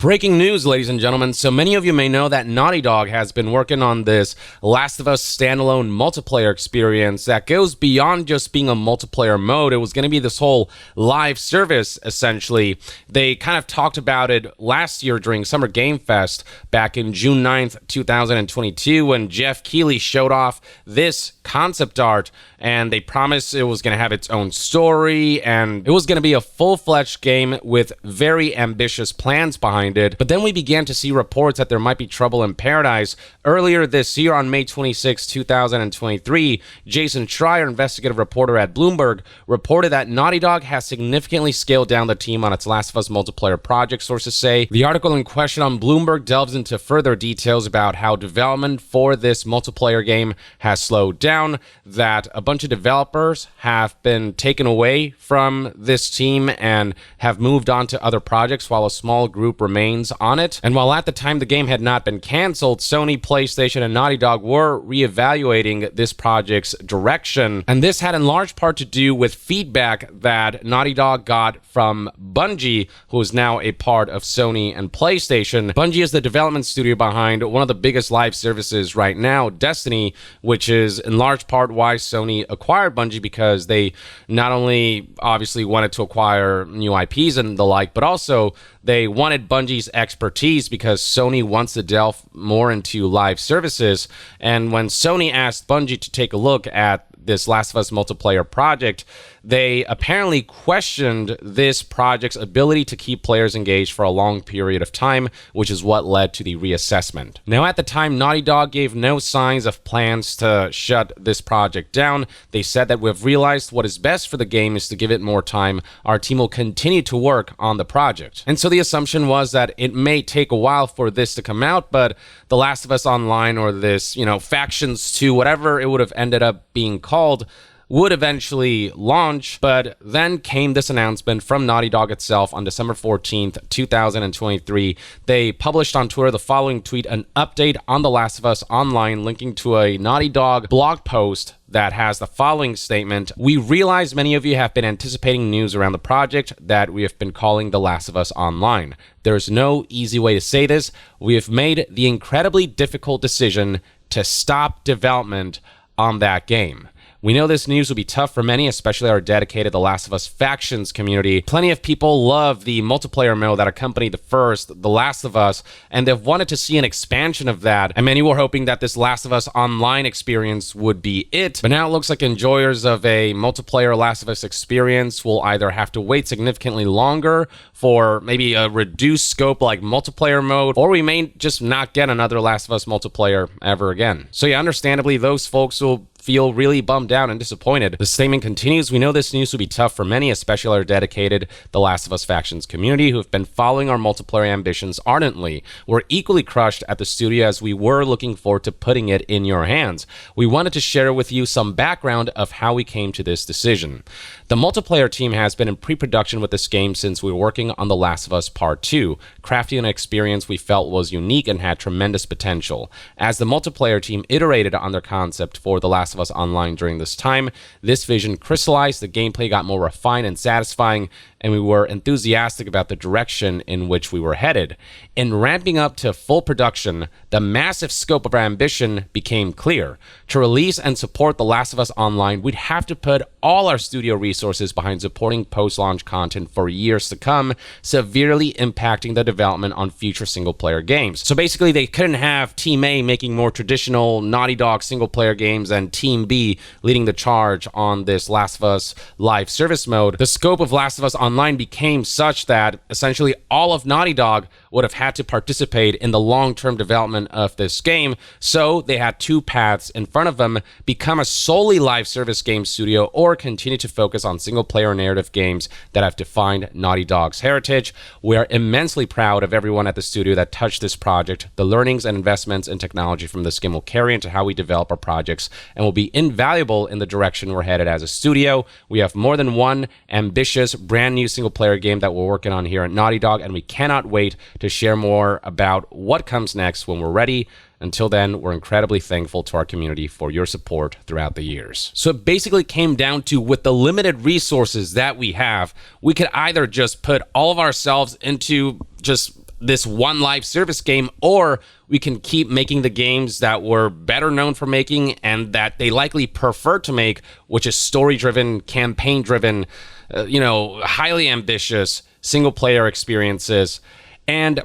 Breaking news, ladies and gentlemen. So many of you may know that Naughty Dog has been working on this Last of Us standalone multiplayer experience that goes beyond just being a multiplayer mode. It was going to be this whole live service, essentially. They kind of talked about it last year during Summer Game Fest back in June 9th, 2022, when Jeff Keighley showed off this concept art, and they promised it was going to have its own story, and it was going to be a full-fledged game with very ambitious plans behind it. But then we began to see reports that there might be trouble in paradise. Earlier this year, on May 26, 2023, Jason Schreier, investigative reporter at Bloomberg, reported that Naughty Dog has significantly scaled down the team on its Last of Us multiplayer project, sources say. The article in question on Bloomberg delves into further details about how development for this multiplayer game has slowed down, that a bunch of developers have been taken away from this team and have moved on to other projects while a small group remains on it. And while at the time the game had not been canceled, Sony, PlayStation, and Naughty Dog were reevaluating this project's direction. And this had in large part to do with feedback that Naughty Dog got from Bungie, who is now a part of Sony and PlayStation. Bungie is the development studio behind one of the biggest live services right now, Destiny, which is in large part why Sony acquired Bungie, because they not only obviously wanted to acquire new IPs and the like, but also they wanted Bungie's expertise because Sony wants to delve more into live services. And when Sony asked Bungie to take a look at this Last of Us multiplayer project, they apparently questioned this project's ability to keep players engaged for a long period of time, which is what led to the reassessment. Now, at the time, Naughty Dog gave no signs of plans to shut this project down. They said that we've realized what is best for the game is to give it more time. Our team will continue to work on the project. And so the assumption was that it may take a while for this to come out, but The Last of Us Online, or this, Factions 2, whatever it would have ended up being called, would eventually launch. But then came this announcement from Naughty Dog itself on December 14th, 2023. They published on Twitter the following tweet: an update on The Last of Us Online, linking to a Naughty Dog blog post that has the following statement: "We realize many of you have been anticipating news around the project that we have been calling The Last of Us Online. There's no easy way to say this. We have made the incredibly difficult decision to stop development on that game. We know this news will be tough for many, especially our dedicated The Last of Us Factions community. Plenty of people love the multiplayer mode that accompanied the first The Last of Us, and they've wanted to see an expansion of that, and many were hoping that this Last of Us Online experience would be it. But now it looks like enjoyers of a multiplayer Last of Us experience will either have to wait significantly longer for maybe a reduced scope like multiplayer mode, or we may just not get another Last of Us multiplayer ever again." So yeah, understandably, those folks will feel really bummed out and disappointed. The statement continues: "We know this news will be tough for many, especially our dedicated The Last of Us Factions community who have been following our multiplayer ambitions ardently. We're equally crushed at the studio as we were looking forward to putting it in your hands. We wanted to share with you some background of how we came to this decision. The multiplayer team has been in pre-production with this game since we were working on The Last of Us Part 2, crafting an experience we felt was unique and had tremendous potential. As the multiplayer team iterated on their concept for The Last of Us Online during this time, this vision crystallized, the gameplay got more refined and satisfying, and we were enthusiastic about the direction in which we were headed. In ramping up to full production, the massive scope of our ambition became clear. To release and support The Last of Us Online, we'd have to put all our studio resources behind supporting post-launch content for years to come, severely impacting the development on future single-player games." So basically, they couldn't have Team A making more traditional Naughty Dog single-player games and Team B leading the charge on this Last of Us live service mode. The scope of Last of Us Online became such that essentially all of Naughty Dog would have had to participate in the long-term development of this game. So they had two paths in front of them: become a solely live service game studio, or continue to focus on single-player narrative games that have defined Naughty Dog's heritage. We are immensely proud of everyone at the studio that touched this project. The learnings and investments in technology from this game will carry into how we develop our projects and will be invaluable in the direction we're headed as a studio. We have more than one ambitious, brand new single-player game that we're working on here at Naughty Dog, and we cannot wait to share more about what comes next when we're ready. Until then, we're incredibly thankful to our community for your support throughout the years." So it basically came down to, with the limited resources that we have, we could either just put all of ourselves into just this one live service game, or we can keep making the games that we're better known for making and that they likely prefer to make, which is story-driven, campaign-driven, highly ambitious single-player experiences. And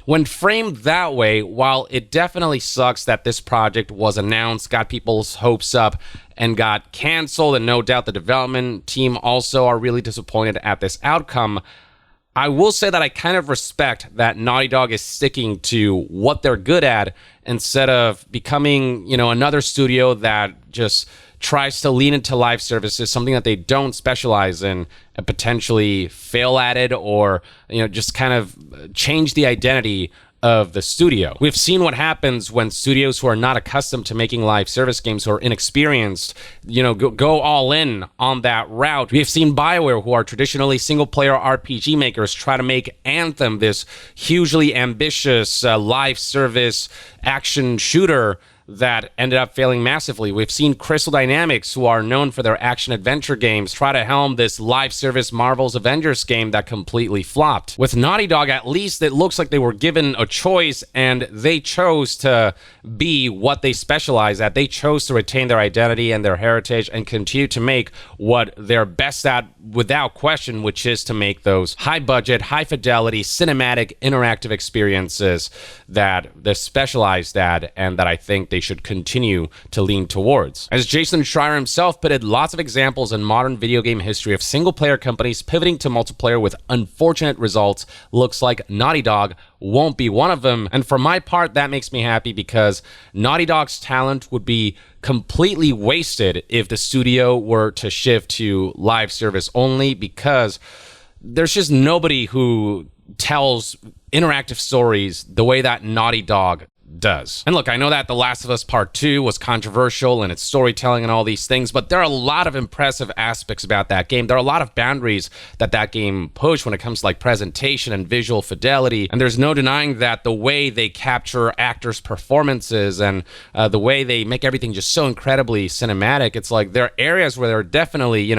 when framed that way, while it definitely sucks that this project was announced, got people's hopes up, and got canceled, and no doubt the development team also are really disappointed at this outcome, I will say that I kind of respect that Naughty Dog is sticking to what they're good at instead of becoming, another studio that just tries to lean into live services, something that they don't specialize in, and potentially fail at it, or just kind of change the identity of the studio. We've seen what happens when studios who are not accustomed to making live service games, who are inexperienced, go all in on that route. We've seen BioWare, who are traditionally single-player RPG makers, try to make Anthem, this hugely ambitious live service action shooter that ended up failing massively. We've seen Crystal Dynamics, who are known for their action-adventure games, try to helm this live-service Marvel's Avengers game that completely flopped. With Naughty Dog, at least it looks like they were given a choice, and they chose to be what they specialize at. They chose to retain their identity and their heritage and continue to make what they're best at without question, which is to make those high-budget, high-fidelity, cinematic, interactive experiences that they're specialized at, and that I think they should continue to lean towards. As Jason Schreier himself put it, lots of examples in modern video game history of single-player companies pivoting to multiplayer with unfortunate results. Looks like Naughty Dog won't be one of them. And for my part, that makes me happy, because Naughty Dog's talent would be completely wasted if the studio were to shift to live service only, because there's just nobody who tells interactive stories the way that Naughty Dog does. And look, I know that The Last of Us Part 2 was controversial in its storytelling and all these things, but there are a lot of impressive aspects about that game. There are a lot of boundaries that game pushed when it comes to presentation and visual fidelity, and there's no denying that the way they capture actors' performances and the way they make everything just so incredibly cinematic, it's like there are areas where they're definitely,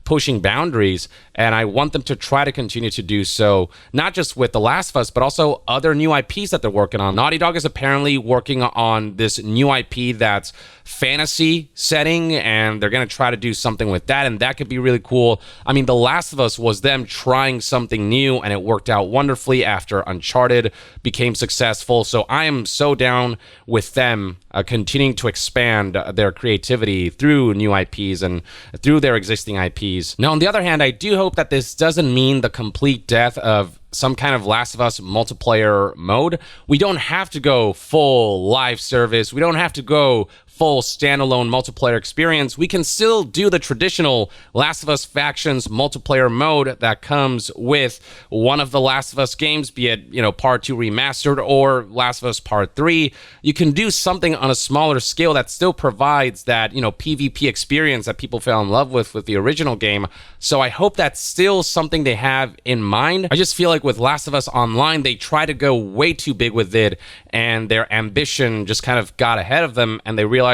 pushing boundaries, and I want them to try to continue to do so, not just with The Last of Us, but also other new IPs that they're working on. Naughty Dog is apparently working on this new IP that's fantasy setting, and they're going to try to do something with that, and that could be really cool. I mean, The Last of Us was them trying something new, and it worked out wonderfully after Uncharted became successful, so I am so down with them continuing to expand their creativity through new IPs and through their existing IPs. Now, on the other hand, I do hope that this doesn't mean the complete death of some kind of Last of Us multiplayer mode. We don't have to go full live service. We don't have to go full standalone multiplayer experience. We can still do the traditional Last of Us Factions multiplayer mode that comes with one of the Last of Us games, be it, Part 2 Remastered or Last of Us Part 3. You can do something on a smaller scale that still provides that, PvP experience that people fell in love with the original game. So I hope that's still something they have in mind. I just feel like with Last of Us Online, they try to go way too big with it, and their ambition just kind of got ahead of them, and they realized,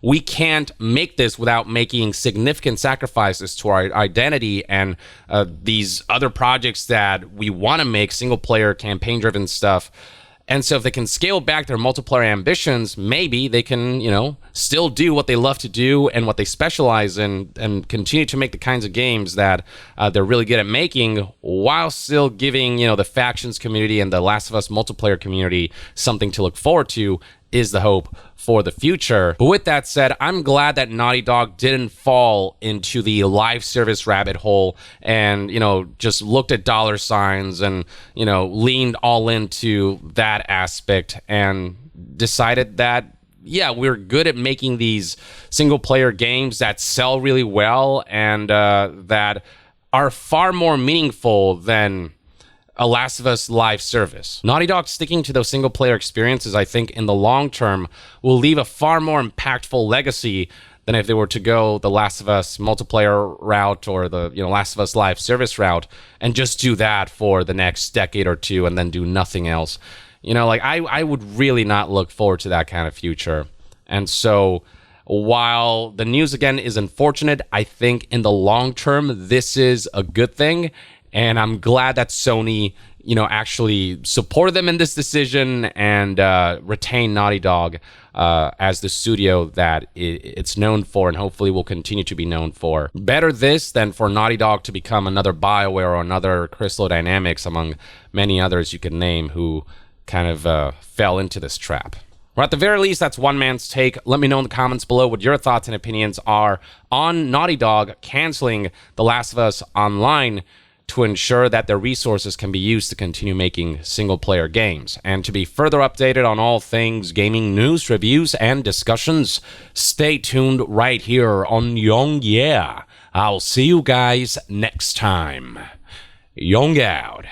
we can't make this without making significant sacrifices to our identity and these other projects that we want to make, single-player, campaign-driven stuff. And so if they can scale back their multiplayer ambitions, maybe they can, still do what they love to do and what they specialize in, and continue to make the kinds of games that they're really good at making, while still giving, the Factions community and the Last of Us multiplayer community something to look forward to, is the hope for the future. But with that said, I'm glad that Naughty Dog didn't fall into the live service rabbit hole and, just looked at dollar signs and, leaned all into that aspect and decided that, yeah, we're good at making these single player games that sell really well and that are far more meaningful than a Last of Us live service. Naughty Dog sticking to those single-player experiences, I think, in the long term, will leave a far more impactful legacy than if they were to go the Last of Us multiplayer route or the Last of Us live service route and just do that for the next decade or two and then do nothing else. I would really not look forward to that kind of future. And so, while the news, again, is unfortunate, I think in the long term, this is a good thing. And I'm glad that Sony, actually support them in this decision and retain Naughty Dog as the studio that it's known for and hopefully will continue to be known for. Better this than for Naughty Dog to become another BioWare or another Crystal Dynamics among many others you can name who kind of fell into this trap. Or at the very least, that's one man's take. Let me know in the comments below what your thoughts and opinions are on Naughty Dog canceling The Last of Us Online to ensure that their resources can be used to continue making single-player games. And to be further updated on all things gaming news, reviews, and discussions, stay tuned right here on Young Yeah. I'll see you guys next time. Young out.